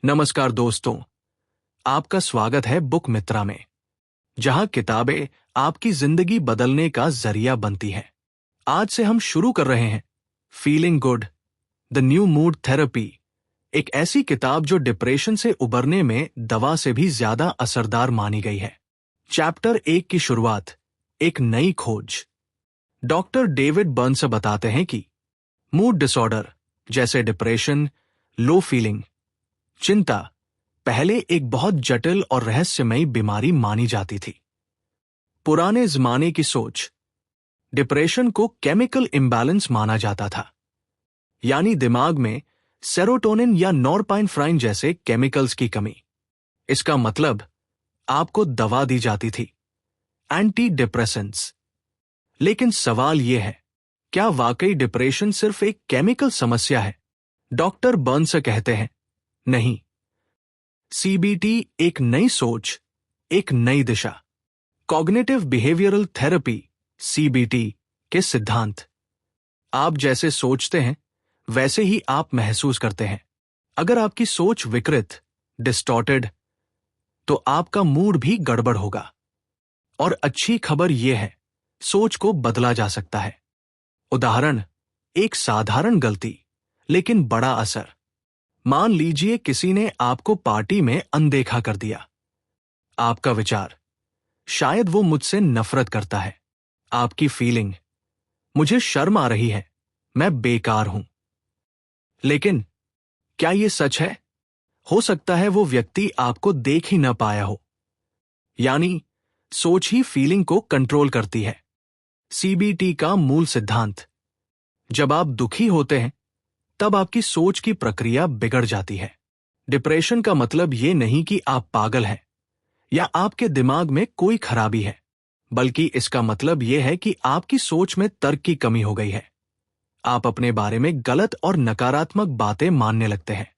नमस्कार दोस्तों, आपका स्वागत है बुक मित्रा में, जहां किताबें आपकी जिंदगी बदलने का जरिया बनती हैं। आज से हम शुरू कर रहे हैं feeling good, the new mood therapy, एक ऐसी किताब जो डिप्रेशन से उबरने में दवा से भी ज्यादा असरदार मानी गई है। चैप्टर 1 की शुरुआत, एक नई खोज। डॉक्टर डेविड बर्न्स बताते हैं कि मूड डिसऑर्डर जैसे डिप्रेशन, लो फीलिंग, चिंता पहले एक बहुत जटिल और रहस्यमयी बीमारी मानी जाती थी। पुराने जमाने की सोच, डिप्रेशन को केमिकल इम्बैलेंस माना जाता था, यानी दिमाग में सेरोटोनिन या नॉरपाइनफ्राइन जैसे केमिकल्स की कमी। इसका मतलब आपको दवा दी जाती थी, एंटी डिप्रेसेंट्स। लेकिन सवाल यह है, क्या वाकई डिप्रेशन सिर्फ एक केमिकल समस्या है? डॉक्टर बर्न्स कहते हैं, नहीं। सीबीटी एक नई सोच, एक नई दिशा। कॉग्निटिव बिहेवियरल थेरेपी, सीबीटी के सिद्धांत। आप जैसे सोचते हैं वैसे ही आप महसूस करते हैं। अगर आपकी सोच विकृत, डिस्टॉर्टेड, तो आपका मूड भी गड़बड़ होगा। और अच्छी खबर यह है, सोच को बदला जा सकता है। उदाहरण, एक साधारण गलती लेकिन बड़ा असर। मान लीजिए किसी ने आपको पार्टी में अनदेखा कर दिया। आपका विचार, शायद वो मुझसे नफरत करता है। आपकी फीलिंग, मुझे शर्म आ रही है, मैं बेकार हूं। लेकिन क्या यह सच है? हो सकता है वो व्यक्ति आपको देख ही न पाया हो। यानी सोच ही फीलिंग को कंट्रोल करती है। सीबीटी का मूल सिद्धांत, जब आप दुखी होते हैं तब आपकी सोच की प्रक्रिया बिगड़ जाती है। डिप्रेशन का मतलब यह नहीं कि आप पागल हैं या आपके दिमाग में कोई खराबी है, बल्कि इसका मतलब यह है कि आपकी सोच में तर्क की कमी हो गई है। आप अपने बारे में गलत और नकारात्मक बातें मानने लगते हैं।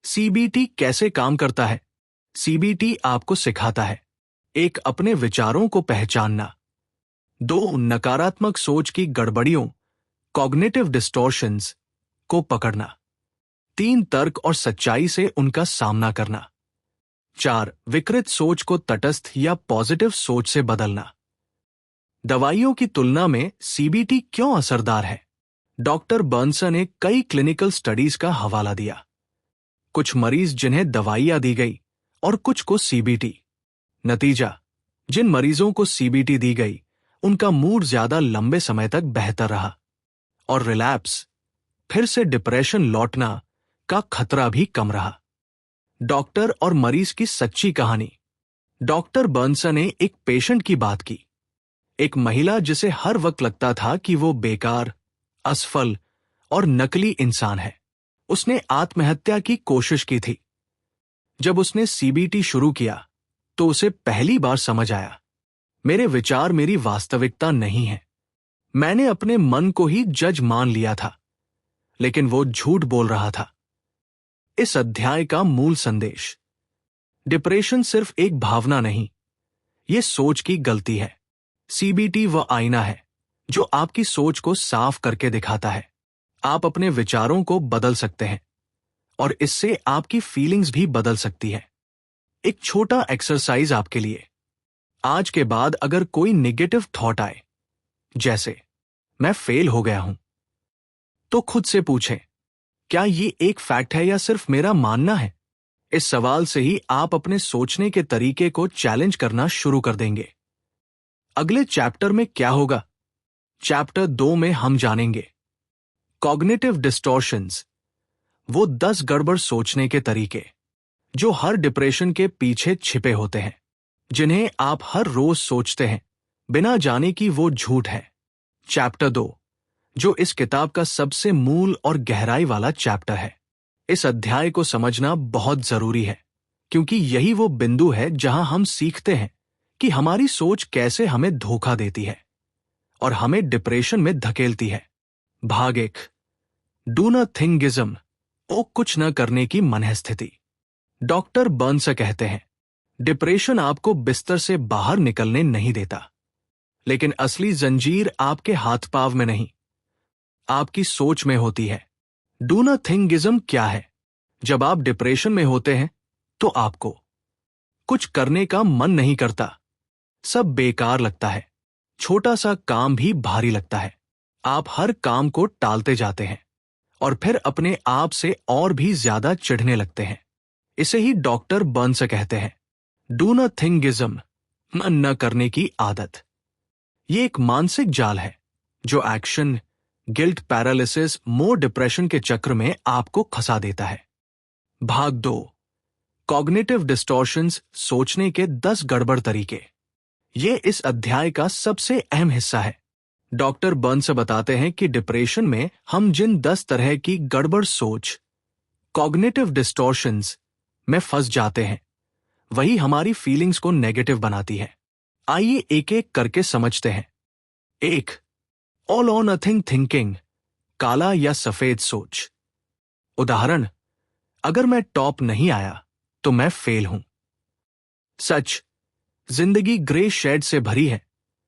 सीबीटी कैसे काम करता है? सीबीटी आपको सिखाता है, एक, अपने विचारों को पहचानना। 2, नकारात्मक सोच की गड़बड़ियों, कॉग्निटिव डिस्टॉर्शंस को पकड़ना। 3, तर्क और सच्चाई से उनका सामना करना। 4, विकृत सोच को तटस्थ या पॉजिटिव सोच से बदलना। दवाइयों की तुलना में सीबीटी क्यों असरदार है? डॉक्टर बर्न्स ने कई क्लिनिकल स्टडीज का हवाला दिया। कुछ मरीज जिन्हें दवाइयां दी गई और कुछ को सीबीटी। नतीजा, जिन मरीजों को सीबीटी दी गई उनका मूड ज्यादा लंबे समय तक बेहतर रहा, और रिलैप्स, फिर से डिप्रेशन लौटना का खतरा भी कम रहा। डॉक्टर और मरीज की सच्ची कहानी। डॉक्टर बर्न्स ने एक पेशेंट की बात की, एक महिला जिसे हर वक्त लगता था कि वो बेकार, असफल और नकली इंसान है। उसने आत्महत्या की कोशिश की थी। जब उसने सीबीटी शुरू किया तो उसे पहली बार समझ आया, मेरे विचार मेरी वास्तविकता नहीं है। मैंने अपने मन को ही जज मान लिया था, लेकिन वो झूठ बोल रहा था। इस अध्याय का मूल संदेश, डिप्रेशन सिर्फ एक भावना नहीं, यह सोच की गलती है। सीबीटी वह आईना है जो आपकी सोच को साफ करके दिखाता है। आप अपने विचारों को बदल सकते हैं और इससे आपकी फीलिंग्स भी बदल सकती है। एक छोटा एक्सरसाइज आपके लिए। आज के बाद अगर कोई नेगेटिव थॉट आए, जैसे मैं फेल हो गया हूं, तो खुद से पूछें, क्या ये एक फैक्ट है या सिर्फ मेरा मानना है? इस सवाल से ही आप अपने सोचने के तरीके को चैलेंज करना शुरू कर देंगे। अगले चैप्टर में क्या होगा? चैप्टर 2 में हम जानेंगे कॉग्निटिव डिस्टॉर्शंस, वो 10 गड़बड़ सोचने के तरीके जो हर डिप्रेशन के पीछे छिपे होते हैं, जिन्हें आप हर रोज सोचते हैं बिना जाने कि वो झूठ है। चैप्टर 2, जो इस किताब का सबसे मूल और गहराई वाला चैप्टर है। इस अध्याय को समझना बहुत जरूरी है, क्योंकि यही वो बिंदु है जहां हम सीखते हैं कि हमारी सोच कैसे हमें धोखा देती है और हमें डिप्रेशन में धकेलती है। भाग 1, डू नथिंगिज्म, ओ कुछ न करने की मनःस्थिति। डॉक्टर बर्न्स कहते हैं, डिप्रेशन आपको बिस्तर से बाहर निकलने नहीं देता, लेकिन असली जंजीर आपके हाथ पांव में नहीं, आपकी सोच में होती है। डू नथिंगिज्म क्या है? जब आप डिप्रेशन में होते हैं तो आपको कुछ करने का मन नहीं करता, सब बेकार लगता है, छोटा सा काम भी भारी लगता है, आप हर काम को टालते जाते हैं और फिर अपने आप से और भी ज्यादा चिढ़ने लगते हैं। इसे ही डॉक्टर बर्न्स कहते हैं डू नथिंगिज्म, मन न करने की आदत। ये एक मानसिक जाल है जो एक्शन, गिल्ट, पैरालिसिस, मोर डिप्रेशन के चक्र में आपको फंसा देता है। भाग 2, कॉग्निटिव डिस्टॉर्शंस, सोचने के 10 गड़बड़ तरीके। ये इस अध्याय का सबसे अहम हिस्सा है। डॉक्टर बर्न्स बताते हैं कि डिप्रेशन में हम जिन 10 तरह की गड़बड़ सोच, कॉग्निटिव डिस्टॉर्शंस में फंस जाते हैं, वही हमारी फीलिंग्स को नेगेटिव बनाती है। आइए एक एक करके समझते हैं। 1, ऑल और नथिंग थिंकिंग, काला या सफेद सोच। उदाहरण, अगर मैं टॉप नहीं आया तो मैं फेल हूं। सच, जिंदगी ग्रे शेड से भरी है,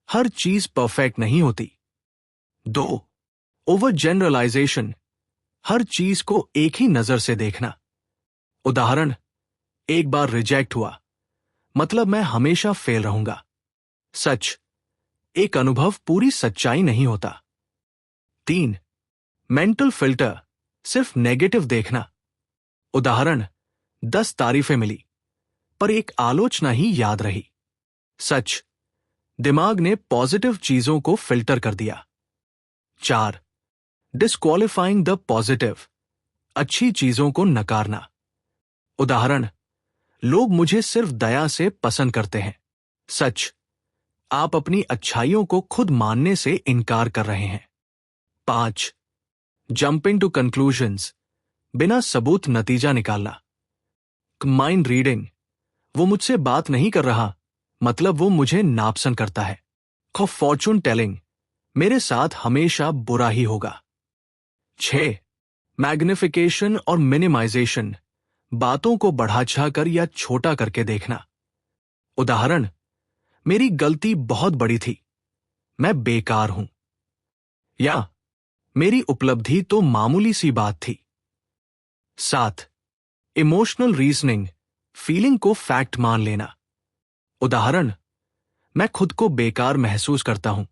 हर चीज परफेक्ट नहीं होती। 2, ओवर जनरलाइजेशन, हर चीज को एक ही नजर से देखना। उदाहरण, एक बार रिजेक्ट हुआ मतलब मैं हमेशा फेल रहूंगा। सच, एक अनुभव पूरी सच्चाई नहीं होता। 3, मेंटल फिल्टर, सिर्फ नेगेटिव देखना। उदाहरण, 10 तारीफें मिली पर एक आलोचना ही याद रही। सच, दिमाग ने पॉजिटिव चीजों को फिल्टर कर दिया। 4, डिस्क्वालिफाइंग द पॉजिटिव, अच्छी चीजों को नकारना। उदाहरण, लोग मुझे सिर्फ दया से पसंद करते हैं। सच, आप अपनी अच्छाइयों को खुद मानने से इनकार कर रहे हैं। 5, जंपिंग टू कंक्लूजन्स, बिना सबूत नतीजा निकालना। माइंड रीडिंग, वो मुझसे बात नहीं कर रहा मतलब वो मुझे नापसंद करता है। फॉर्चून टेलिंग, मेरे साथ हमेशा बुरा ही होगा। 6, मैग्निफिकेशन और मिनिमाइजेशन, बातों को बढ़ा-चढ़ाकर या छोटा करके देखना। उदाहरण, मेरी गलती बहुत बड़ी थी, मैं बेकार हूं। या मेरी उपलब्धि तो मामूली सी बात थी। 7, इमोशनल रीजनिंग, फीलिंग को फैक्ट मान लेना। उदाहरण, मैं खुद को बेकार महसूस करता हूं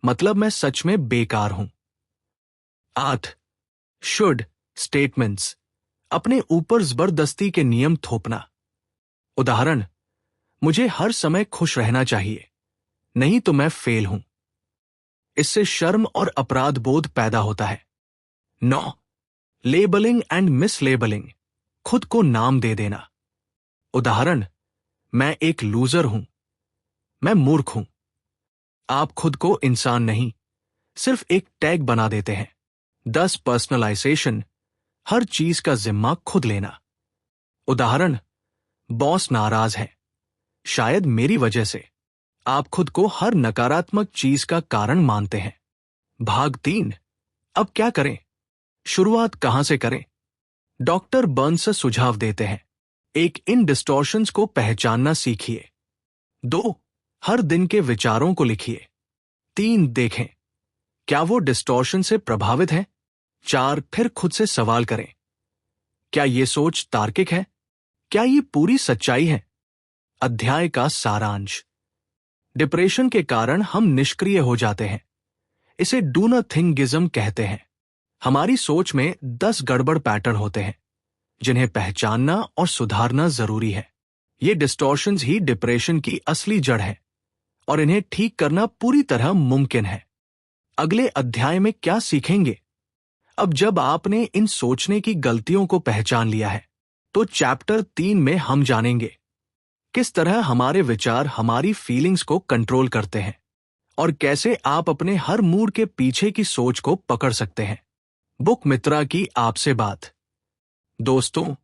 मतलब मैं सच में बेकार हूं। 8, शुड स्टेटमेंट्स, अपने ऊपर जबरदस्ती के नियम थोपना। उदाहरण, मुझे हर समय खुश रहना चाहिए, नहीं तो मैं फेल हूं। इससे शर्म और अपराध बोध पैदा होता है। 9, लेबलिंग एंड मिसलेबलिंग, खुद को नाम दे देना। उदाहरण, मैं एक लूजर हूं, मैं मूर्ख हूं। आप खुद को इंसान नहीं, सिर्फ एक टैग बना देते हैं। 10, पर्सनलाइजेशन, हर चीज का जिम्मा खुद लेना। उदाहरण, बॉस नाराज है, शायद मेरी वजह से। आप खुद को हर नकारात्मक चीज का कारण मानते हैं। भाग 3, अब क्या करें, शुरुआत कहां से करें? डॉक्टर बर्न्स सुझाव देते हैं। 1, इन डिस्टॉर्शंस को पहचानना सीखिए। 2, हर दिन के विचारों को लिखिए। 3, देखें क्या वो डिस्टॉर्शन से प्रभावित है। 4, फिर खुद से सवाल करें, क्या ये सोच तार्किक है? क्या ये पूरी सच्चाई है? अध्याय का सारांश, डिप्रेशन के कारण हम निष्क्रिय हो जाते हैं, इसे डू नथिंगिज्म कहते हैं। हमारी सोच में 10 गड़बड़ पैटर्न होते हैं जिन्हें पहचानना और सुधारना जरूरी है। ये डिस्टॉर्शंस ही डिप्रेशन की असली जड़ है और इन्हें ठीक करना पूरी तरह मुमकिन है। अगले अध्याय में क्या सीखेंगे? अब जब आपने इन सोचने की गलतियों को पहचान लिया है तो चैप्टर 3 में हम जानेंगे किस तरह हमारे विचार हमारी फीलिंग्स को कंट्रोल करते हैं और कैसे आप अपने हर मूड के पीछे की सोच को पकड़ सकते हैं। बुक मित्रा की आपसे बात। दोस्तों,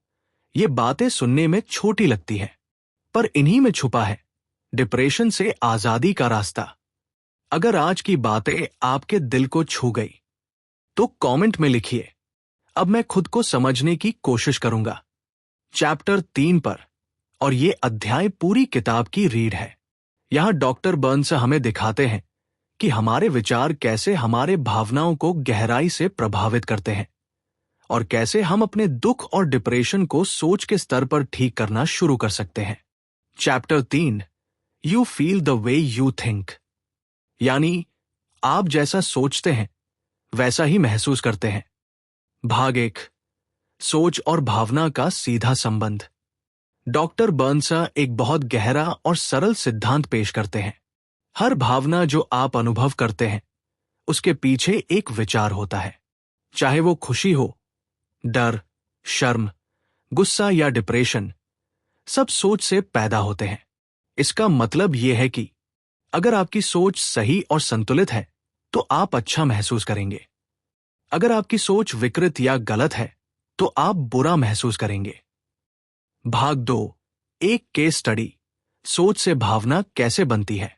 ये बातें सुनने में छोटी लगती हैं, पर इन्हीं में छुपा है डिप्रेशन से आजादी का रास्ता। अगर आज की बातें आपके दिल को छू गई तो कमेंट में लिखिए, अब मैं खुद को समझने की कोशिश करूंगा। चैप्टर 3 पर, और ये अध्याय पूरी किताब की रीड है। यहां डॉक्टर बर्न्स हमें दिखाते हैं कि हमारे विचार कैसे हमारे भावनाओं को गहराई से प्रभावित करते हैं और कैसे हम अपने दुख और डिप्रेशन को सोच के स्तर पर ठीक करना शुरू कर सकते हैं। Chapter 3, you feel the way you think, यानी आप जैसा सोचते हैं वैसा ही महसूस करते हैं। भाग 1, सोच और भावना का सीधा संबंध। डॉक्टर बर्न्स एक बहुत गहरा और सरल सिद्धांत पेश करते हैं। हर भावना जो आप अनुभव करते हैं उसके पीछे एक विचार होता है, चाहे वो खुशी हो, डर, शर्म, गुस्सा या डिप्रेशन, सब सोच से पैदा होते हैं। इसका मतलब यह है कि अगर आपकी सोच सही और संतुलित है तो आप अच्छा महसूस करेंगे। अगर आपकी सोच विकृत या गलत है तो आप बुरा महसूस करेंगे। भाग 2, एक केस स्टडी, सोच से भावना कैसे बनती है।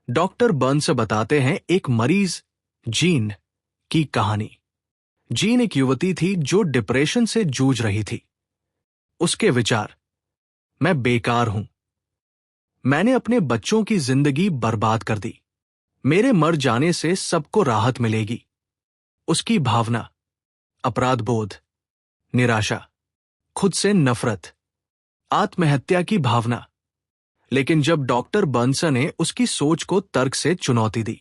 डॉक्टर बर्न्स बताते हैं एक मरीज जीन की कहानी। जीन एक युवती थी जो डिप्रेशन से जूझ रही थी। उसके विचार, मैं बेकार हूं, मैंने अपने बच्चों की जिंदगी बर्बाद कर दी, मेरे मर जाने से सबको राहत मिलेगी। उसकी भावना, अपराध बोध, निराशा, खुद से नफरत, आत्महत्या की भावना। लेकिन जब डॉक्टर बर्न्स ने उसकी सोच को तर्क से चुनौती दी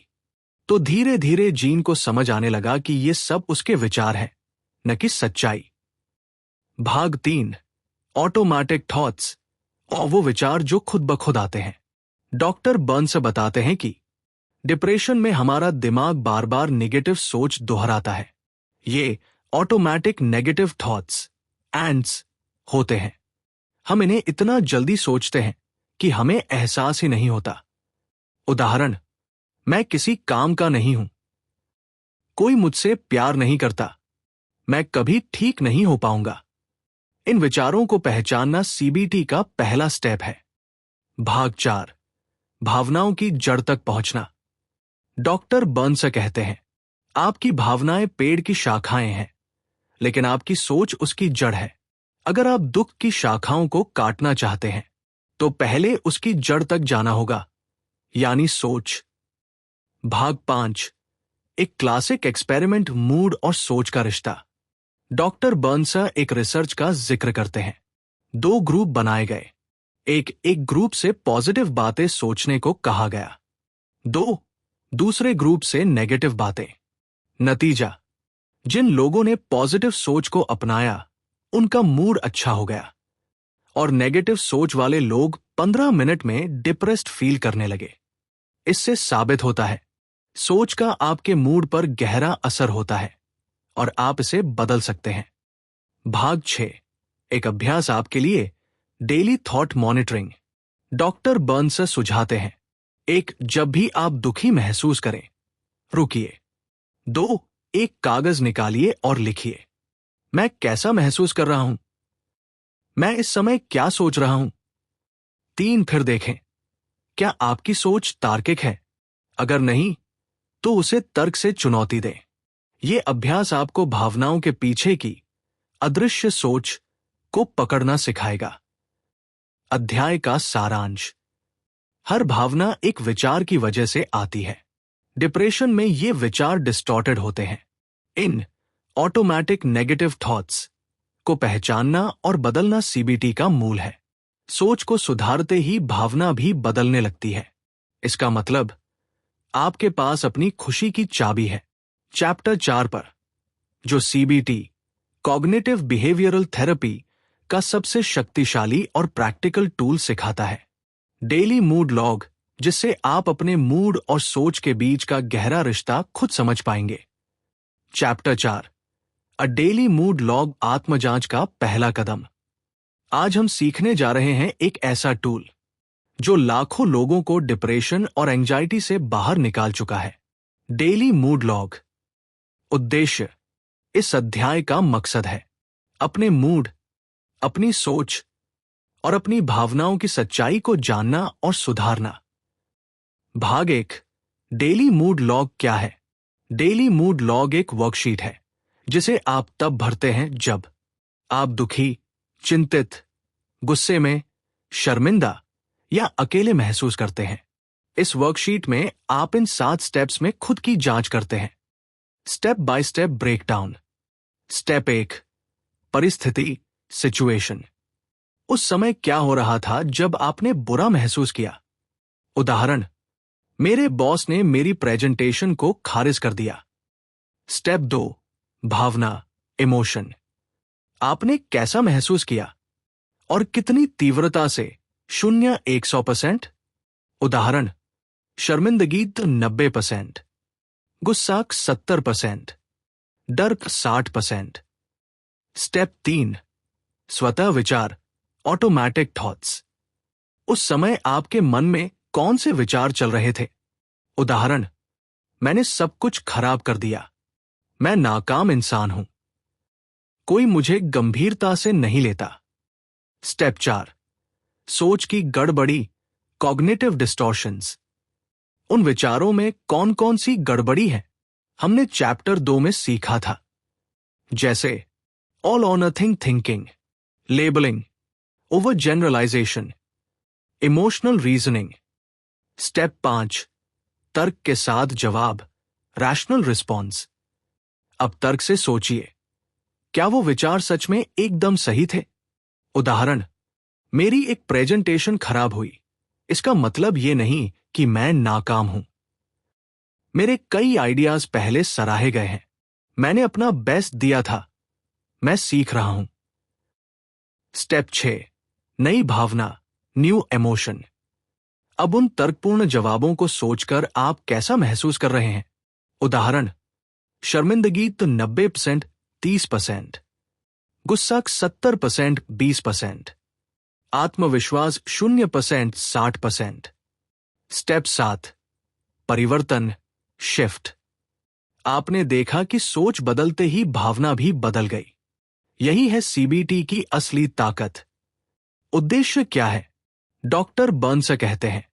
तो धीरे धीरे जीन को समझ आने लगा कि ये सब उसके विचार हैं, न कि सच्चाई। भाग 3, ऑटोमेटिक थॉट्स, और वो विचार जो खुद ब खुद आते हैं। डॉक्टर बर्न्स बताते हैं कि डिप्रेशन में हमारा दिमाग बार बार नेगेटिव सोच दोहराता है। ये ऑटोमेटिक नेगेटिव थॉट्स, एंड्स, होते हैं। हम इन्हें इतना जल्दी सोचते हैं कि हमें एहसास ही नहीं होता। उदाहरण, मैं किसी काम का नहीं हूं, कोई मुझसे प्यार नहीं करता, मैं कभी ठीक नहीं हो पाऊंगा। इन विचारों को पहचानना सीबीटी का पहला स्टेप है। भाग 4, भावनाओं की जड़ तक पहुंचना। डॉक्टर बर्न्स कहते हैं, आपकी भावनाएं पेड़ की शाखाएं हैं, लेकिन आपकी सोच उसकी जड़ है। अगर आप दुख की शाखाओं को काटना चाहते हैं तो पहले उसकी जड़ तक जाना होगा, यानी सोच। भाग 5, एक क्लासिक एक्सपेरिमेंट, मूड और सोच का रिश्ता। डॉक्टर बर्न्स एक रिसर्च का जिक्र करते हैं। 2 ग्रुप बनाए गए। एक ग्रुप से पॉजिटिव बातें सोचने को कहा गया, दूसरे ग्रुप से नेगेटिव बातें। नतीजा, जिन लोगों ने पॉजिटिव सोच को अपनाया उनका मूड अच्छा हो गया और नेगेटिव सोच वाले लोग 15 मिनट में डिप्रेस्ड फील करने लगे। इससे साबित होता है सोच का आपके मूड पर गहरा असर होता है और आप इसे बदल सकते हैं। भाग 6, एक अभ्यास आपके लिए, daily thought monitoring. Doctor Burns सुझाते हैं, जब भी आप दुखी महसूस करें, रुकिए, 2, एक कागज निकालिए और लिखिए, मैं कैसा महसूस कर रहा हूं, मैं इस समय क्या सोच रहा हूं। 3, फिर देखें, क्या आपकी सोच तार्किक है? अगर नहीं तो उसे तर्क से चुनौती दें। यह अभ्यास आपको भावनाओं के पीछे की अदृश्य सोच को पकड़ना सिखाएगा। अध्याय का सारांश, हर भावना एक विचार की वजह से आती है। डिप्रेशन में ये विचार डिस्टॉर्टेड होते हैं। इन ऑटोमेटिक नेगेटिव थॉट्स को पहचानना और बदलना सीबीटी का मूल है। सोच को सुधारते ही भावना भी बदलने लगती है। इसका मतलब आपके पास अपनी खुशी की चाबी है। चैप्टर 4 पर, जो सीबीटी, कॉग्निटिव बिहेवियरल थेरेपी का सबसे शक्तिशाली और प्रैक्टिकल टूल सिखाता है। डेली मूड लॉग, जिससे आप अपने मूड और सोच के बीच का गहरा रिश्ता खुद समझ पाएंगे। Chapter 4, a daily mood log, आत्मजांच का पहला कदम। आज हम सीखने जा रहे हैं एक ऐसा टूल जो लाखों लोगों को डिप्रेशन और एंजाइटी से बाहर निकाल चुका है। Daily mood log. उद्देश्य, इस अध्याय का मकसद है अपने मूड, अपनी सोच और अपनी भावनाओं की सच्चाई को जानना और सुधारना। भाग 1, डेली मूड लॉग क्या है? डेली मूड लॉग एक वर्कशीट है जिसे आप तब भरते हैं जब आप दुखी, चिंतित, गुस्से में, शर्मिंदा या अकेले महसूस करते हैं। इस वर्कशीट में आप इन 7 स्टेप्स में खुद की जांच करते हैं। Step by step breakdown. Step 1, परिस्थिति, सिचुएशन। उस समय क्या हो रहा था जब आपने बुरा महसूस किया? उदाहरण, मेरे बॉस ने मेरी प्रेजेंटेशन को खारिज कर दिया। स्टेप 2, भावना, इमोशन। आपने कैसा महसूस किया और कितनी तीव्रता से? 0-100%। उदाहरण, शर्मिंदगी 90%, गुस्सा 70%, डर 60%। स्टेप 3, स्वतः विचार, ऑटोमैटिक थॉट्स। उस समय आपके मन में कौन से विचार चल रहे थे? उदाहरण, मैंने सब कुछ खराब कर दिया, मैं नाकाम इंसान हूं, कोई मुझे गंभीरता से नहीं लेता। स्टेप 4, सोच की गड़बड़ी, कॉग्निटिव डिस्टॉर्शंस। उन विचारों में कौन कौन सी गड़बड़ी है? हमने चैप्टर 2 में सीखा था, जैसे ऑल और nothing thinking, labelling, overgeneralisation, emotional reasoning. Step 5, तर्क के साथ जवाब, रैशनल रिस्पॉन्स। अब तर्क से सोचिए, क्या वो विचार सच में एकदम सही थे? उदाहरण, मेरी एक प्रेजेंटेशन खराब हुई, इसका मतलब ये नहीं कि मैं नाकाम हूं। मेरे कई आइडियाज पहले सराहे गए हैं, मैंने अपना बेस्ट दिया था, मैं सीख रहा हूं। स्टेप 6, नई भावना, न्यू इमोशन। अब उन तर्कपूर्ण जवाबों को सोचकर आप कैसा महसूस कर रहे हैं? उदाहरण, शर्मिंदगी 90%, 30%, गुस्सा 70%, 20%, आत्मविश्वास 0%, 60%। स्टेप 7, परिवर्तन, शिफ्ट। आपने देखा कि सोच बदलते ही भावना भी बदल गई। यही है सीबीटी की असली ताकत। उद्देश्य क्या है? डॉक्टर बर्न्स कहते हैं,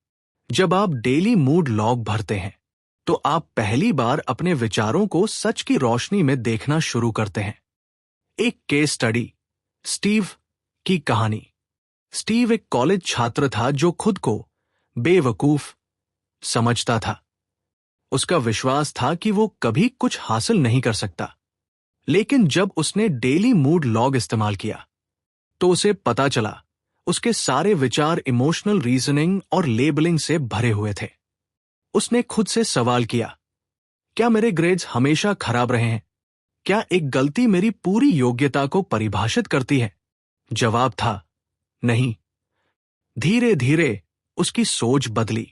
जब आप डेली मूड लॉग भरते हैं तो आप पहली बार अपने विचारों को सच की रोशनी में देखना शुरू करते हैं। एक केस स्टडी, स्टीव की कहानी। स्टीव एक कॉलेज छात्र था जो खुद को बेवकूफ समझता था। उसका विश्वास था कि वो कभी कुछ हासिल नहीं कर सकता। लेकिन जब उसने डेली मूड लॉग इस्तेमाल किया तो उसे पता चला उसके सारे विचार इमोशनल रीजनिंग और लेबलिंग से भरे हुए थे। उसने खुद से सवाल किया, क्या मेरे ग्रेड्स हमेशा खराब रहे हैं? क्या एक गलती मेरी पूरी योग्यता को परिभाषित करती है? जवाब था, नहीं। धीरे धीरे उसकी सोच बदली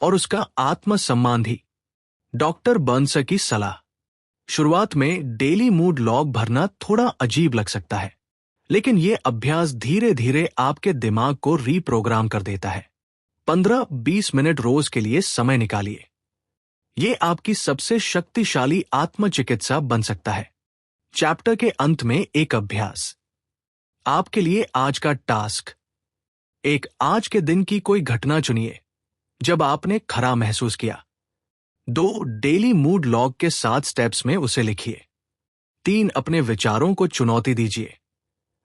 और उसका आत्मसम्मान भी। डॉक्टर बर्न्स की सलाह। शुरुआत में डेली मूड लॉग भरना थोड़ा अजीब लग सकता है, लेकिन यह अभ्यास धीरे धीरे आपके दिमाग को रीप्रोग्राम कर देता है। 15-20 मिनट रोज के लिए समय निकालिए। यह आपकी सबसे शक्तिशाली आत्मचिकित्सा बन सकता है। चैप्टर के अंत में एक अभ्यास। आपके लिए आज का टास्क, एक आज के दिन की कोई घटना चुनिए जब आपने खरा महसूस किया। 2 डेली मूड लॉग के 7 स्टेप्स में उसे लिखिए। 3 अपने विचारों को चुनौती दीजिए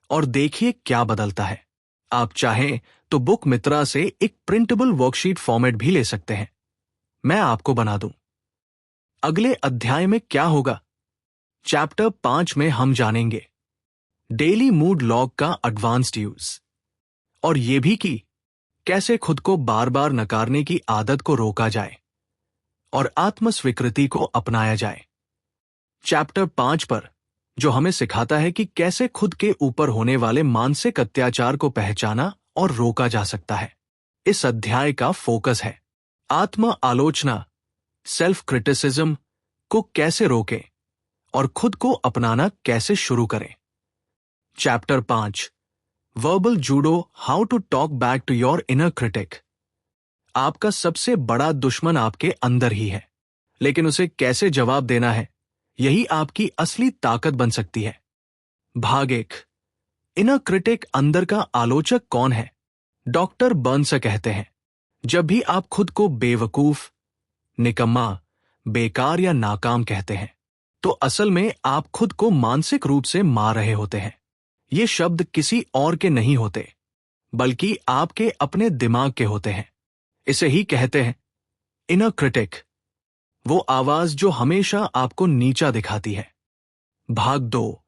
और देखिए क्या बदलता है। आप चाहें तो बुक मित्रा से एक प्रिंटेबल वर्कशीट फॉर्मेट भी ले सकते हैं, मैं आपको बना दूं। अगले अध्याय में क्या होगा? चैप्टर 5 में हम जानेंगे डेली मूड लॉग का एडवांस्ड यूज और यह भी कि कैसे खुद को बार बार नकारने की आदत को रोका जाए और आत्मस्वीकृति को अपनाया जाए। चैप्टर 5 पर जो हमें सिखाता है कि कैसे खुद के ऊपर होने वाले मानसिक अत्याचार को पहचाना और रोका जा सकता है। इस अध्याय का फोकस है आत्म आलोचना, सेल्फ क्रिटिसिज्म को कैसे रोकें और खुद को अपनाना कैसे शुरू करें। Chapter 5, verbal judo, how to talk back to your inner critic. आपका सबसे बड़ा दुश्मन आपके अंदर ही है, लेकिन उसे कैसे जवाब देना है, यही आपकी असली ताकत बन सकती है। भाग 1, इनर क्रिटिक, अंदर का आलोचक कौन है? डॉक्टर बर्न्स कहते हैं, जब भी आप खुद को बेवकूफ, निकम्मा, बेकार या नाकाम कहते हैं तो असल में आप खुद को मानसिक रूप से मार रहे होते हैं। ये शब्द किसी और के नहीं होते, बल्कि आपके अपने दिमाग के होते हैं। इसे ही कहते हैं इनर क्रिटिक, वो आवाज जो हमेशा आपको नीचा दिखाती है। भाग 2,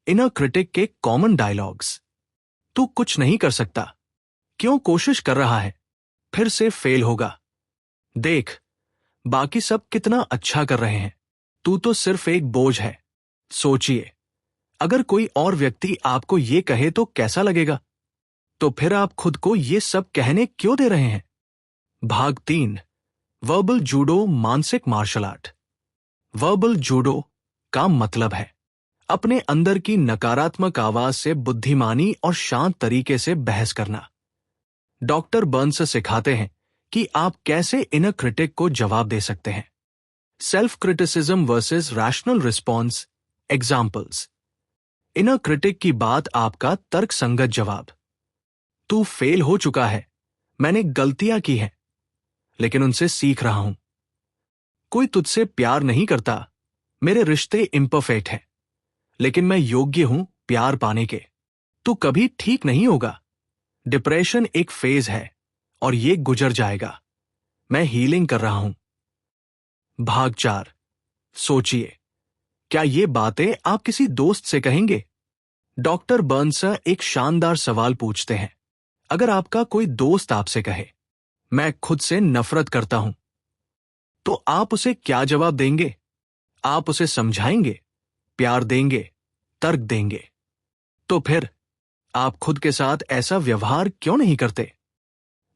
इनर क्रिटिक के कॉमन डायलॉग्स। तू कुछ नहीं कर सकता, क्यों कोशिश कर रहा है, फिर से फेल होगा। देख, बाकी सब कितना अच्छा कर रहे हैं, तू तो सिर्फ एक बोझ है। सोचिए, अगर कोई और व्यक्ति आपको ये कहे तो कैसा लगेगा? तो फिर आप खुद को ये सब कहने क्यों दे रहे हैं? भाग 3, वर्बल जूडो मानसिक मार्शल आर्ट। वर्बल जूडो का मतलब है अपने अंदर की नकारात्मक आवाज से बुद्धिमानी और शांत तरीके से बहस करना। डॉक्टर बर्न्स सिखाते हैं कि आप कैसे इनर क्रिटिक को जवाब दे सकते हैं। Self criticism versus rational response. Examples. Inner critic की बात आपका तर्क संगत जवाब। तू फेल हो चुका है, मैंने गलतियां की हैं, लेकिन उनसे सीख रहा हूं। कोई तुझसे प्यार नहीं करता, मेरे रिश्ते इम्परफेक्ट हैं, लेकिन मैं योग्य हूं प्यार पाने के। तू कभी ठीक नहीं होगा, डिप्रेशन एक फेज है और ये गुजर जाएगा, मैं हीलिंग कर रहा हूं। भाग 4, सोचिए, क्या ये बातें आप किसी दोस्त से कहेंगे? डॉक्टर बर्न्स एक शानदार सवाल पूछते हैं। अगर आपका कोई दोस्त आपसे कहे, मैं खुद से नफरत करता हूं, तो आप उसे क्या जवाब देंगे? आप उसे समझाएंगे, प्यार देंगे, तर्क देंगे? तो फिर आप खुद के साथ ऐसा व्यवहार क्यों नहीं करते?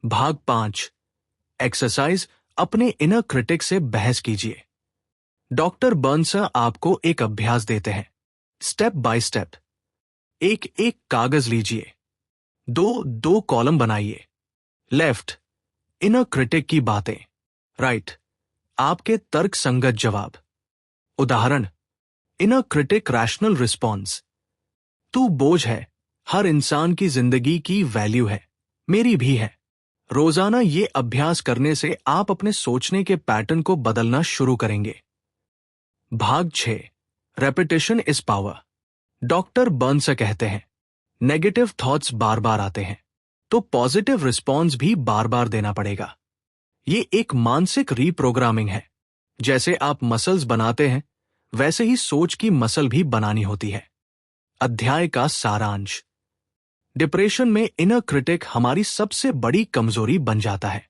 भाग 5, एक्सरसाइज अपने इनर क्रिटिक से बहस कीजिए। डॉक्टर बर्न्स आपको एक अभ्यास देते हैं, स्टेप बाय स्टेप। एक एक कागज लीजिए, दो कॉलम बनाइए। लेफ्ट, इनर क्रिटिक की बातें। राइट, आपके तर्क संगत जवाब। उदाहरण, इनर क्रिटिक रैशनल रिस्पॉन्स। तू बोझ है, हर इंसान की जिंदगी की वैल्यू है, मेरी भी है। रोजाना ये अभ्यास करने से आप अपने सोचने के पैटर्न को बदलना शुरू करेंगे। भाग 6, repetition is power. Doctor Burns कहते हैं, नेगेटिव थॉट्स बार बार आते हैं, तो पॉजिटिव रिस्पॉन्स भी बार बार देना पड़ेगा। ये एक मानसिक रीप्रोग्रामिंग है। जैसे आप मसल्स बनाते हैं, वैसे ही सोच की मसल भी बनानी होती है। अध्याय का सारांश। डिप्रेशन में इनर क्रिटिक हमारी सबसे बड़ी कमजोरी बन जाता है,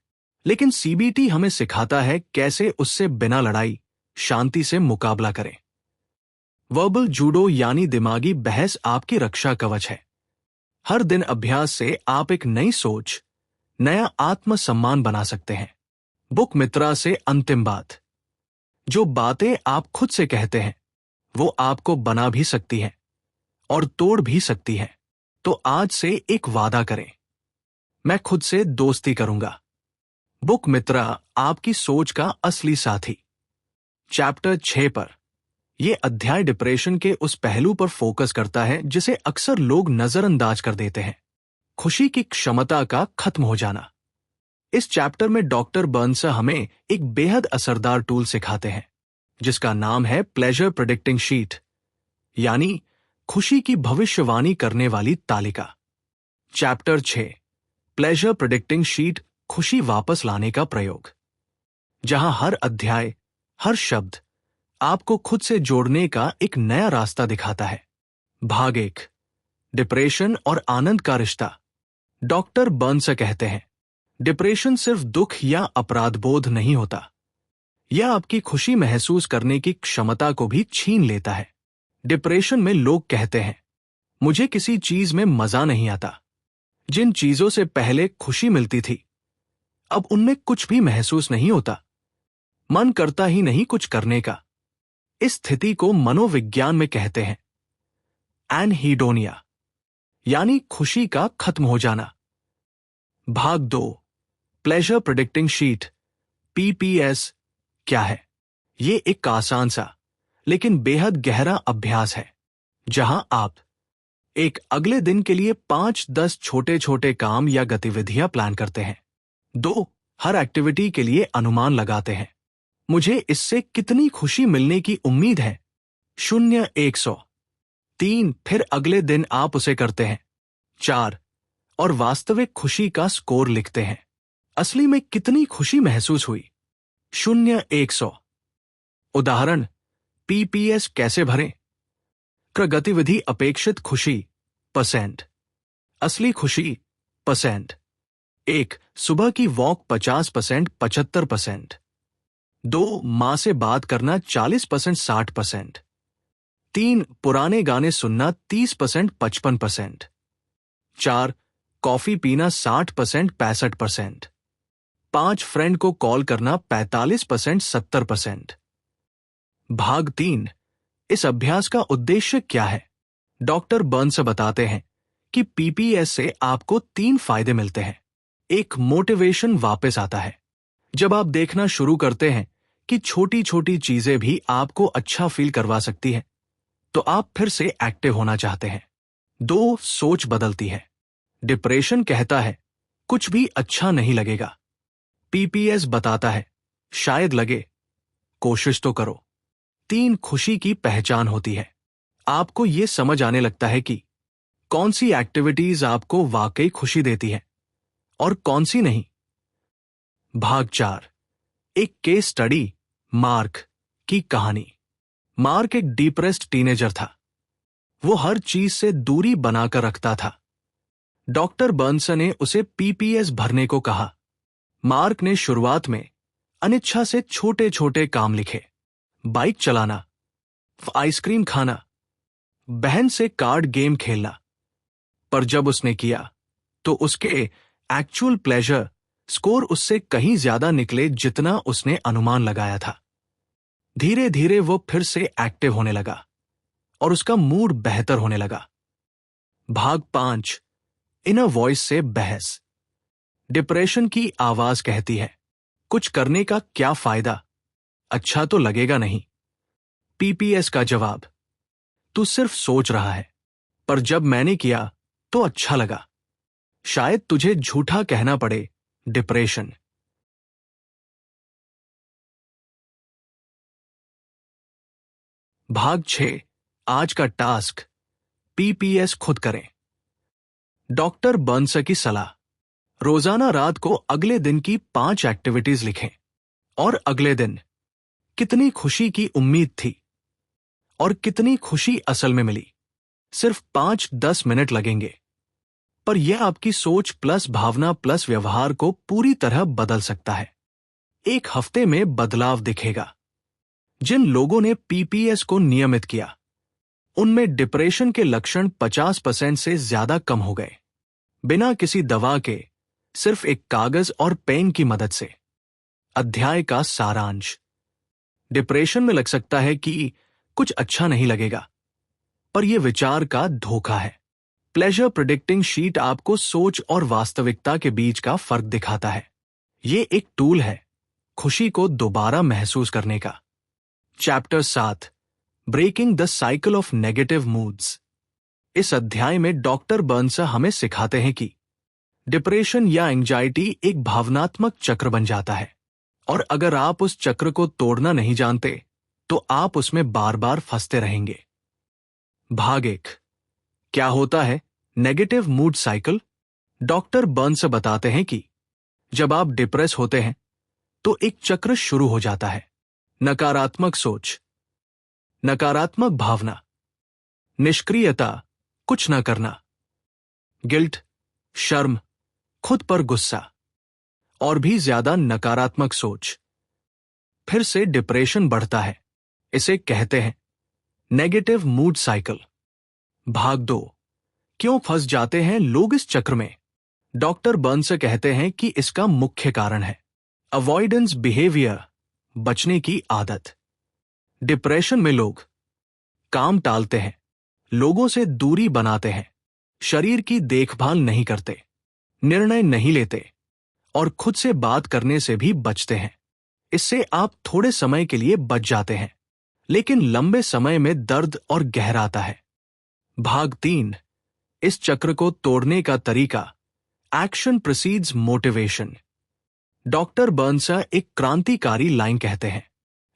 लेकिन सीबीटी हमें सिखाता है कैसे उससे बिना लड़ाई शांति से मुकाबला करें। वर्बल जूडो यानी दिमागी बहस आपकी रक्षा कवच है। हर दिन अभ्यास से आप एक नई सोच, नया आत्मसम्मान बना सकते हैं। बुक मित्रा से अंतिम बात। जो बातें आप खुद से कहते हैं, वो आपको बना भी सकती हैं और तोड़ भी सकती हैं। तो आज से एक वादा करें, मैं खुद से दोस्ती करूंगा। बुक मित्रा आपकी सोच का असली साथी। चैप्टर 6 पर यह अध्याय डिप्रेशन के उस पहलू पर फोकस करता है जिसे अक्सर लोग नजरअंदाज कर देते हैं, खुशी की क्षमता का खत्म हो जाना। इस चैप्टर में डॉक्टर बर्न्स हमें एक बेहद असरदार टूल सिखाते हैं, जिसका नाम है प्लेजर प्रेडिक्टिंग शीट, यानी खुशी की भविष्यवाणी करने वाली तालिका। चैप्टर 6, प्लेजर प्रेडिक्टिंग शीट, खुशी वापस लाने का प्रयोग, जहां हर अध्याय, हर शब्द आपको खुद से जोड़ने का एक नया रास्ता दिखाता है। भाग 1, डिप्रेशन और आनंद का रिश्ता। डॉक्टर बर्न्स कहते हैं, डिप्रेशन सिर्फ दुख या अपराधबोध नहीं होता, यह आपकी खुशी महसूस करने की क्षमता को भी छीन लेता है। डिप्रेशन में लोग कहते हैं, मुझे किसी चीज में मजा नहीं आता। जिन चीजों से पहले खुशी मिलती थी, अब उनमें कुछ भी महसूस नहीं होता। मन करता ही नहीं कुछ करने का। इस स्थिति को मनोविज्ञान में कहते हैं एनहीडोनिया, यानी खुशी का खत्म हो जाना। भाग 2, प्लेजर प्रेडिक्टिंग शीट, पीपीएस क्या है? ये एक आसान सा लेकिन बेहद गहरा अभ्यास है, जहां आप एक अगले दिन के लिए 5-10 छोटे छोटे काम या गतिविधियां प्लान करते हैं। 2, हर एक्टिविटी के लिए अनुमान लगाते हैं, मुझे इससे कितनी खुशी मिलने की उम्मीद है। 0-100। 3, फिर अगले दिन आप उसे करते हैं। 4, और वास्तविक खुशी का स्कोर लिखते हैं, असली में कितनी खुशी महसूस हुई। 0-100। उदाहरण, पीपीएस कैसे भरें? गतिविधि अपेक्षित खुशी % असली खुशी %। 1. सुबह की वॉक 50% 75%। 2. माँ से बात करना 40% 60%। 3. पुराने गाने सुनना 30% 55%। 4. कॉफी पीना 60% 65%। 5. फ्रेंड को कॉल करना 45% 70%। भाग 3. इस अभ्यास का उद्देश्य क्या है? डॉक्टर बर्न्स बताते हैं कि पीपीएस से आपको 3 फायदे मिलते हैं। एक, मोटिवेशन वापस आता है। जब आप देखना शुरू करते हैं कि छोटी छोटी चीजें भी आपको अच्छा फील करवा सकती हैं, तो आप फिर से एक्टिव होना चाहते हैं। 2. सोच बदलती है। डिप्रेशन कहता है कुछ भी अच्छा नहीं लगेगा। पीपीएस बताता है शायद लगे, कोशिश तो करो। 3. खुशी की पहचान होती है। आपको यह समझ आने लगता है कि कौन सी एक्टिविटीज आपको वाकई खुशी देती है और कौन सी नहीं। भाग 4. एक केस स्टडी, मार्क की कहानी। मार्क एक डिप्रेस्ड टीनेजर था। वो हर चीज से दूरी बनाकर रखता था। डॉक्टर बर्न्स ने उसे पीपीएस भरने को कहा। मार्क ने शुरुआत में अनिच्छा से छोटे छोटे काम लिखे, बाइक चलाना, आइसक्रीम खाना, बहन से कार्ड गेम खेलना। पर जब उसने किया तो उसके एक्चुअल प्लेजर स्कोर उससे कहीं ज्यादा निकले जितना उसने अनुमान लगाया था। धीरे धीरे वो फिर से एक्टिव होने लगा और उसका मूड बेहतर होने लगा। भाग 5. इनर वॉइस से बहस। डिप्रेशन की आवाज कहती है कुछ करने का क्या फायदा, अच्छा तो लगेगा नहीं। पीपीएस का जवाब, तू सिर्फ सोच रहा है, पर जब मैंने किया तो अच्छा लगा। शायद तुझे झूठा कहना पड़े। डिप्रेशन। भाग 6. आज का टास्क, पीपीएस खुद करें। डॉक्टर बर्न्स की सलाह, रोजाना रात को अगले दिन की 5 एक्टिविटीज लिखें और अगले दिन कितनी खुशी की उम्मीद थी और कितनी खुशी असल में मिली। सिर्फ 5-10 मिनट लगेंगे, पर यह आपकी सोच प्लस भावना प्लस व्यवहार को पूरी तरह बदल सकता है। एक हफ्ते में बदलाव दिखेगा। जिन लोगों ने पीपीएस को नियमित किया, उनमें डिप्रेशन के लक्षण 50% से ज्यादा कम हो गए, बिना किसी दवा के, सिर्फ एक कागज और पेन की मदद से। अध्याय का सारांश, डिप्रेशन में लग सकता है कि कुछ अच्छा नहीं लगेगा, पर यह विचार का धोखा है। प्लेजर प्रिडिक्टिंग शीट आपको सोच और वास्तविकता के बीच का फर्क दिखाता है। यह एक टूल है खुशी को दोबारा महसूस करने का। Chapter 7, breaking the cycle of negative moods. इस अध्याय में डॉक्टर बर्न्स हमें सिखाते हैं कि डिप्रेशन या एंजाइटी एक भावनात्मक चक्र बन जाता है, और अगर आप उस चक्र को तोड़ना नहीं जानते तो आप उसमें बार बार फंसते रहेंगे। भाग 1. क्या होता है negative mood cycle? Doctor Burns बताते हैं कि जब आप डिप्रेस होते हैं तो एक चक्र शुरू हो जाता है। नकारात्मक सोच, नकारात्मक भावना, निष्क्रियता, कुछ न करना, गिल्ट, शर्म, खुद पर गुस्सा, और भी ज्यादा नकारात्मक सोच। फिर से डिप्रेशन बढ़ता है। इसे कहते हैं नेगेटिव मूड साइकिल। भाग 2. क्यों फंस जाते हैं लोग इस चक्र में? डॉक्टर बर्न्स कहते हैं कि इसका मुख्य कारण है अवॉइडेंस बिहेवियर, बचने की आदत। डिप्रेशन में लोग काम टालते हैं, लोगों से दूरी बनाते हैं, शरीर की देखभाल नहीं करते, निर्णय नहीं लेते और खुद से बात करने से भी बचते हैं। इससे आप थोड़े समय के लिए बच जाते हैं, लेकिन लंबे समय में दर्द और गहराता है। भाग 3. इस चक्र को तोड़ने का तरीका, action precedes motivation. Doctor Burns एक क्रांतिकारी लाइन कहते हैं,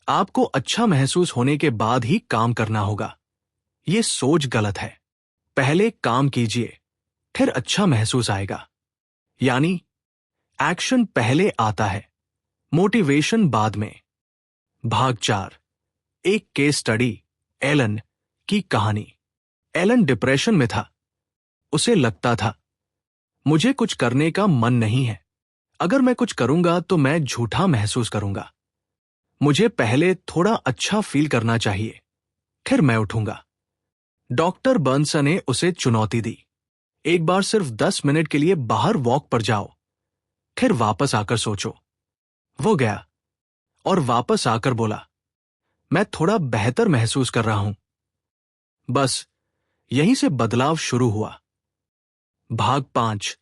आपको अच्छा महसूस होने के बाद ही काम करना होगा। यह सोच गलत है। पहले काम कीजिए, फिर अच्छा महसूस आएगा। यानी एक्शन पहले आता है, मोटिवेशन बाद में। भाग 4. एक केस स्टडी, एलन की कहानी। एलन डिप्रेशन में था। उसे लगता था, मुझे कुछ करने का मन नहीं है। अगर मैं कुछ करूंगा तो मैं झूठा महसूस करूंगा। मुझे पहले थोड़ा अच्छा फील करना चाहिए, फिर मैं उठूंगा। डॉक्टर बर्न्स ने उसे चुनौती दी, एक बार सिर्फ 10 मिनट के लिए बाहर वॉक पर जाओ, फिर वापस आकर सोचो। वो गया और वापस आकर बोला, मैं थोड़ा बेहतर महसूस कर रहा हूं। बस यहीं से बदलाव शुरू हुआ। भाग 5,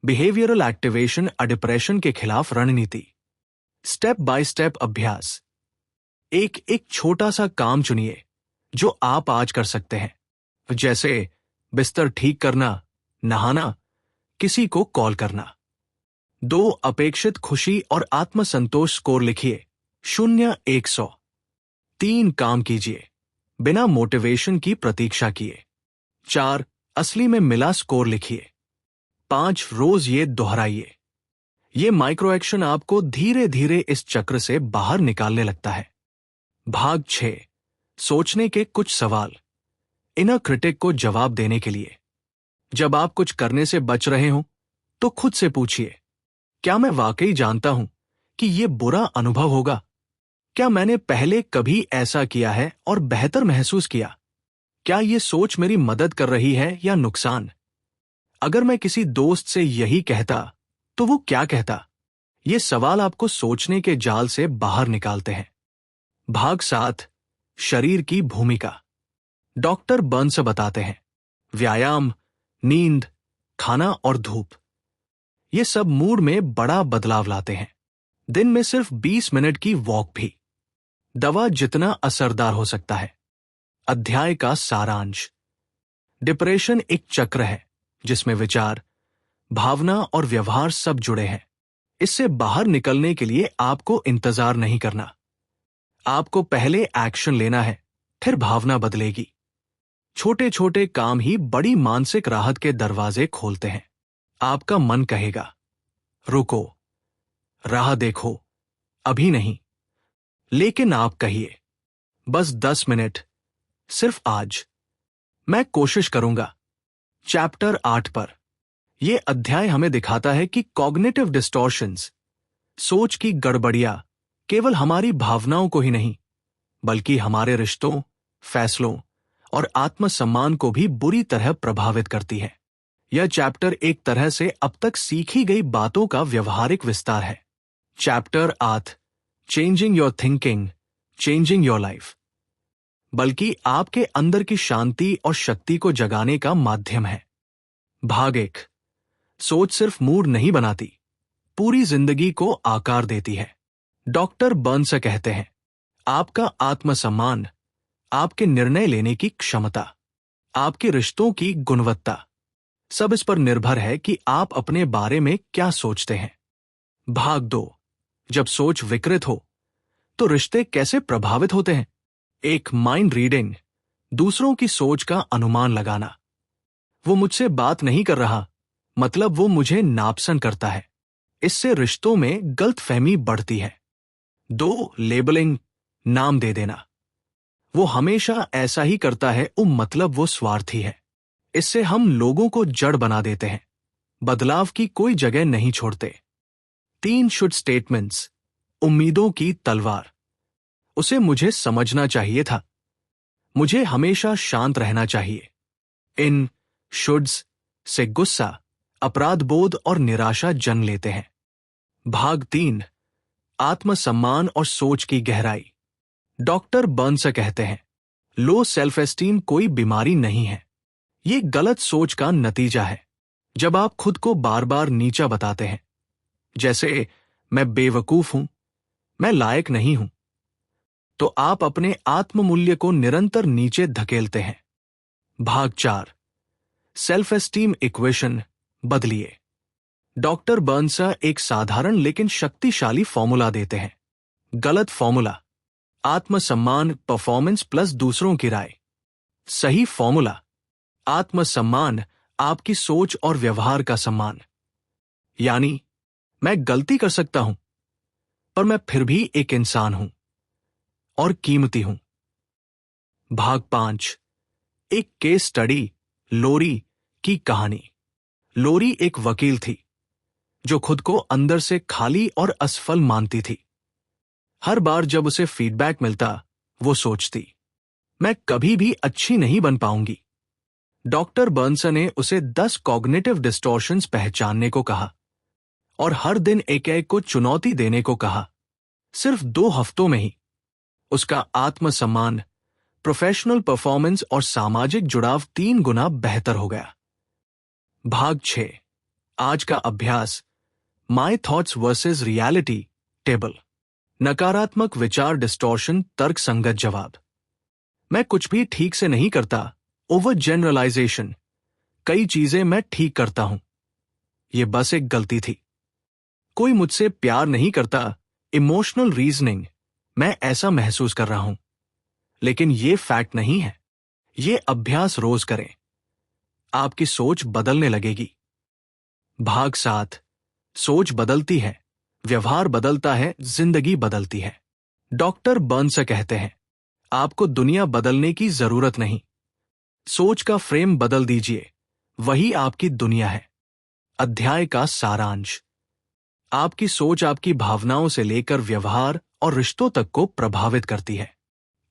बिहेवियरल एक्टिवेशन डिप्रेशन के खिलाफ रणनीति। स्टेप बाय स्टेप अभ्यास। एक एक छोटा सा काम चुनिए जो आप आज कर सकते हैं, जैसे बिस्तर ठीक करना, नहाना, किसी को कॉल करना। 2 अपेक्षित खुशी और आत्मसंतोष स्कोर लिखिए, 0-100। 3 काम कीजिए बिना मोटिवेशन की प्रतीक्षा किए। 4 असली में मिला स्कोर लिखिए। 5 रोज ये दोहराइए। ये माइक्रो एक्शन आपको धीरे धीरे इस चक्र से बाहर निकालने लगता है। भाग 6, सोचने के कुछ सवाल। इनर क्रिटिक को जवाब देने के लिए। जब आप कुछ करने से बच रहे हो तो खुद से पूछिए, क्या मैं वाकई जानता हूं कि यह बुरा अनुभव होगा? क्या मैंने पहले कभी ऐसा किया है और बेहतर महसूस किया? क्या यह सोच मेरी मदद कर रही है या नुकसान? अगर मैं किसी दोस्त से यही कहता तो वो क्या कहता? ये सवाल आपको सोचने के जाल से बाहर निकालते हैं। भाग 7, शरीर की भूमिका। डॉक्टर बर्न्स बताते हैं, व्यायाम, नींद, खाना और धूप, ये सब मूड में बड़ा बदलाव लाते हैं। दिन में सिर्फ 20 मिनट की वॉक भी दवा जितना असरदार हो सकता है। अध्याय का सारांश। डिप्रेशन एक चक्र है जिसमें विचार, भावना और व्यवहार सब जुड़े हैं। इससे बाहर निकलने के लिए आपको इंतजार नहीं करना। आपको पहले एक्शन लेना है, फिर भावना बदलेगी। छोटे छोटे काम ही बड़ी मानसिक राहत के दरवाजे खोलते हैं। आपका मन कहेगा, रुको, राह देखो, अभी नहीं। लेकिन आप कहिए, बस 10 मिनट, सिर्फ आज। मैं कोशिश करूंगा। चैप्टर 8 पर यह अध्याय हमें दिखाता है कि कॉग्निटिव डिस्टॉर्शंस, सोच की गड़बड़ियां, केवल हमारी भावनाओं को ही नहीं बल्कि हमारे रिश्तों, फैसलों और आत्मसम्मान को भी बुरी तरह प्रभावित करती है। यह चैप्टर एक तरह से अब तक सीखी गई बातों का व्यवहारिक विस्तार है। Chapter 8, changing your thinking, changing your life, बल्कि आपके अंदर की शांति और शक्ति को जगाने का माध्यम है। भाग 1, सोच सिर्फ मूड नहीं बनाती, पूरी जिंदगी को आकार देती है। डॉक्टर बर्न्स कहते हैं, आपका आत्मसम्मान, आपके निर्णय लेने की क्षमता, आपके रिश्तों की गुणवत्ता, सब इस पर निर्भर है कि आप अपने बारे में क्या सोचते हैं। भाग 2, जब सोच विकृत हो तो रिश्ते कैसे प्रभावित होते हैं। एक माइंड रीडिंग, दूसरों की सोच का अनुमान लगाना। वो मुझसे बात नहीं कर रहा, मतलब वो मुझे नापसंद करता है। इससे रिश्तों में गलतफहमी बढ़ती है। 2 लेबलिंग, नाम दे देना। वो हमेशा ऐसा ही करता है, मतलब वो स्वार्थी है। इससे हम लोगों को जड़ बना देते हैं, बदलाव की कोई जगह नहीं छोड़ते। 3 शुड स्टेटमेंट्स, उम्मीदों की तलवार। उसे मुझे समझना चाहिए था, मुझे हमेशा शांत रहना चाहिए। इन शुड्स से गुस्सा, अपराध बोध और निराशा जन्म लेते हैं। भाग 3, आत्मसम्मान और सोच की गहराई। डॉक्टर बर्न्स कहते हैं, लो सेल्फ एस्टीम कोई बीमारी नहीं है, ये गलत सोच का नतीजा है। जब आप खुद को बार बार नीचा बताते हैं, जैसे मैं बेवकूफ हूं, मैं लायक नहीं हूं, तो आप अपने आत्ममूल्य को निरंतर नीचे धकेलते हैं। भाग 4, सेल्फ एस्टीम इक्वेशन बदलिए। डॉक्टर बर्न्स एक साधारण लेकिन शक्तिशाली फॉर्मूला देते हैं। गलत फॉर्मूला, आत्मसम्मान परफॉर्मेंस प्लस दूसरों की राय। सही फॉर्मूला, आत्मसम्मान आपकी सोच और व्यवहार का सम्मान। यानी मैं गलती कर सकता हूं, पर मैं फिर भी एक इंसान हूं और कीमती हूं। भाग 5, एक केस स्टडी, लोरी की कहानी। लोरी एक वकील थी जो खुद को अंदर से खाली और असफल मानती थी। हर बार जब उसे फीडबैक मिलता, वो सोचती, मैं कभी भी अच्छी नहीं बन पाऊंगी। डॉक्टर बर्नसन ने उसे 10 कॉग्निटिव डिस्टॉर्शंस पहचानने को कहा और हर दिन एक को चुनौती देने को कहा। सिर्फ 2 हफ्तों में ही उसका आत्मसम्मान, प्रोफेशनल परफॉर्मेंस और सामाजिक जुड़ाव 3 गुना बेहतर हो गया। भाग 6। आज का अभ्यास, my thoughts versus reality table. नकारात्मक विचार डिस्टॉर्शन, तर्क संगत जवाब। मैं कुछ भी ठीक से नहीं करता, ओवर जनरलाइजेशन। कई चीजें मैं ठीक करता हूं, यह बस एक गलती थी। कोई मुझसे प्यार नहीं करता, इमोशनल रीजनिंग। मैं ऐसा महसूस कर रहा हूं, लेकिन यह फैक्ट नहीं है। यह अभ्यास रोज करें, आपकी सोच बदलने लगेगी। भाग 7। सोच बदलती है, व्यवहार बदलता है, जिंदगी बदलती है। डॉक्टर बर्न्स कहते हैं, आपको दुनिया बदलने की जरूरत नहीं, सोच का फ्रेम बदल दीजिए, वही आपकी दुनिया है। अध्याय का सारांश, आपकी सोच आपकी भावनाओं से लेकर व्यवहार और रिश्तों तक को प्रभावित करती है।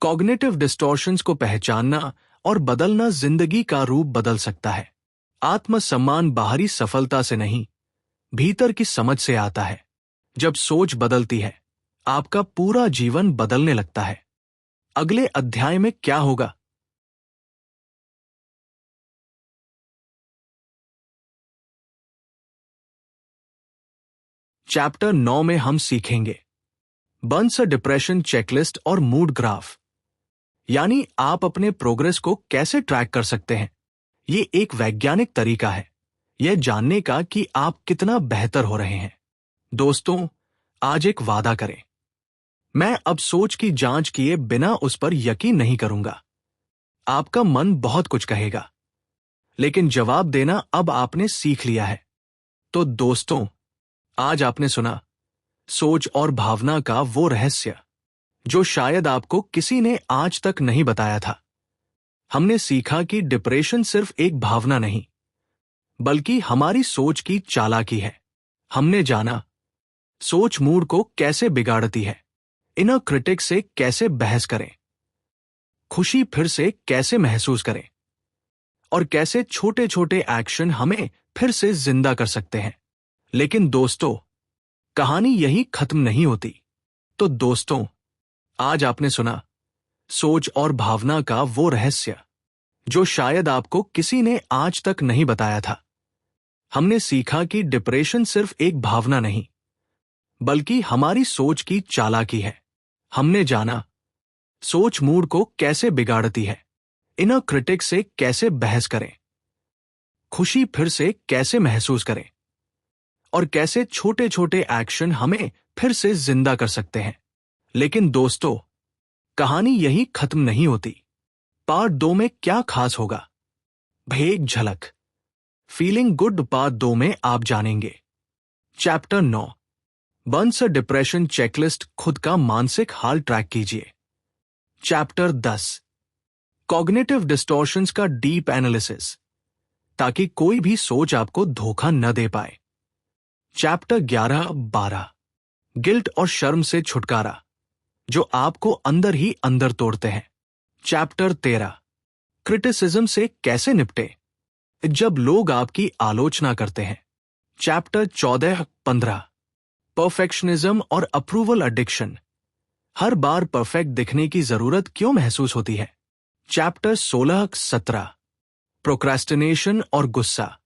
कॉग्निटिव डिस्टॉर्शंस को पहचानना और बदलना जिंदगी का रूप बदल सकता है। आत्मसम्मान बाहरी सफलता से नहीं, भीतर की समझ से आता है। जब सोच बदलती है, आपका पूरा जीवन बदलने लगता है। अगले अध्याय में क्या होगा? चैप्टर 9 में हम सीखेंगे बर्न्स डिप्रेशन चेकलिस्ट और मूड ग्राफ, यानी आप अपने प्रोग्रेस को कैसे ट्रैक कर सकते हैं। यह एक वैज्ञानिक तरीका है यह जानने का कि आप कितना बेहतर हो रहे हैं। दोस्तों, आज एक वादा करें, मैं अब सोच की जांच किए बिना उस पर यकीन नहीं करूंगा। आपका मन बहुत कुछ कहेगा, लेकिन जवाब देना अब आपने सीख लिया है। तो दोस्तों, आज आपने सुना सोच और भावना का वो रहस्य जो शायद आपको किसी ने आज तक नहीं बताया था। हमने सीखा कि डिप्रेशन सिर्फ एक भावना नहीं, बल्कि हमारी सोच की चालाकी है। हमने जाना सोच मूड को कैसे बिगाड़ती है, इनर क्रिटिक से कैसे बहस करें, खुशी फिर से कैसे महसूस करें, और कैसे छोटे छोटे एक्शन हमें फिर से जिंदा कर सकते हैं। लेकिन दोस्तों, कहानी यही खत्म नहीं होती। तो दोस्तों, आज आपने सुना सोच और भावना का वो रहस्य जो शायद आपको किसी ने आज तक नहीं बताया था। हमने सीखा कि डिप्रेशन सिर्फ एक भावना नहीं, बल्कि हमारी सोच की चालाकी है। हमने जाना सोच मूड को कैसे बिगाड़ती है, इनर क्रिटिक से कैसे बहस करें, खुशी फिर से कैसे महसूस करें, और कैसे छोटे छोटे एक्शन हमें फिर से जिंदा कर सकते हैं। लेकिन दोस्तों, कहानी यही खत्म नहीं होती। पार्ट 2 में क्या खास होगा? एक झलक, फीलिंग गुड पार्ट 2 में आप जानेंगे। चैप्टर 9, बर्न्स डिप्रेशन चेकलिस्ट, खुद का मानसिक हाल ट्रैक कीजिए। चैप्टर 10, कॉग्निटिव डिस्टॉर्शंस का डीप एनालिसिस, ताकि कोई भी सोच आपको धोखा न दे पाए। चैप्टर 11-12, गिल्ट और शर्म से छुटकारा, जो आपको अंदर ही अंदर तोड़ते हैं। चैप्टर 13, क्रिटिसिज्म से कैसे निपटे जब लोग आपकी आलोचना करते हैं। चैप्टर 14-15, परफेक्शनिज्म और अप्रूवल एडिक्शन, हर बार परफेक्ट दिखने की जरूरत क्यों महसूस होती है। चैप्टर 16-17, प्रोक्रेस्टिनेशन और गुस्सा,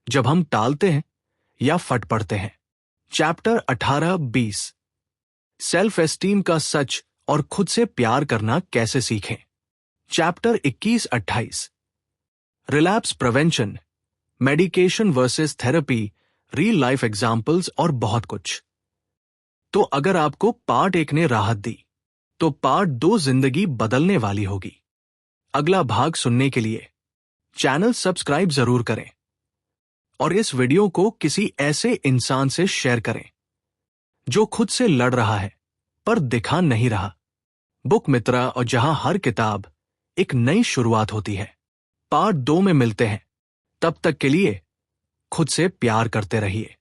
जब हम टालते हैं या फट पड़ते हैं। चैप्टर 18-20, सेल्फ एस्टीम का सच और खुद से प्यार करना कैसे सीखें। Chapter 21-28, relapse prevention, medication versus therapy, real life examples और बहुत कुछ। तो अगर आपको पार्ट 1 ने राहत दी, तो पार्ट 2 जिंदगी बदलने वाली होगी। अगला भाग सुनने के लिए चैनल सब्सक्राइब जरूर करें और इस वीडियो को किसी ऐसे इंसान से शेयर करें जो खुद से लड़ रहा है पर दिखा नहीं रहा। बुक मित्रा, और जहां हर किताब एक नई शुरुआत होती है। पार्ट 2 में मिलते हैं। तब तक के लिए खुद से प्यार करते रहिए।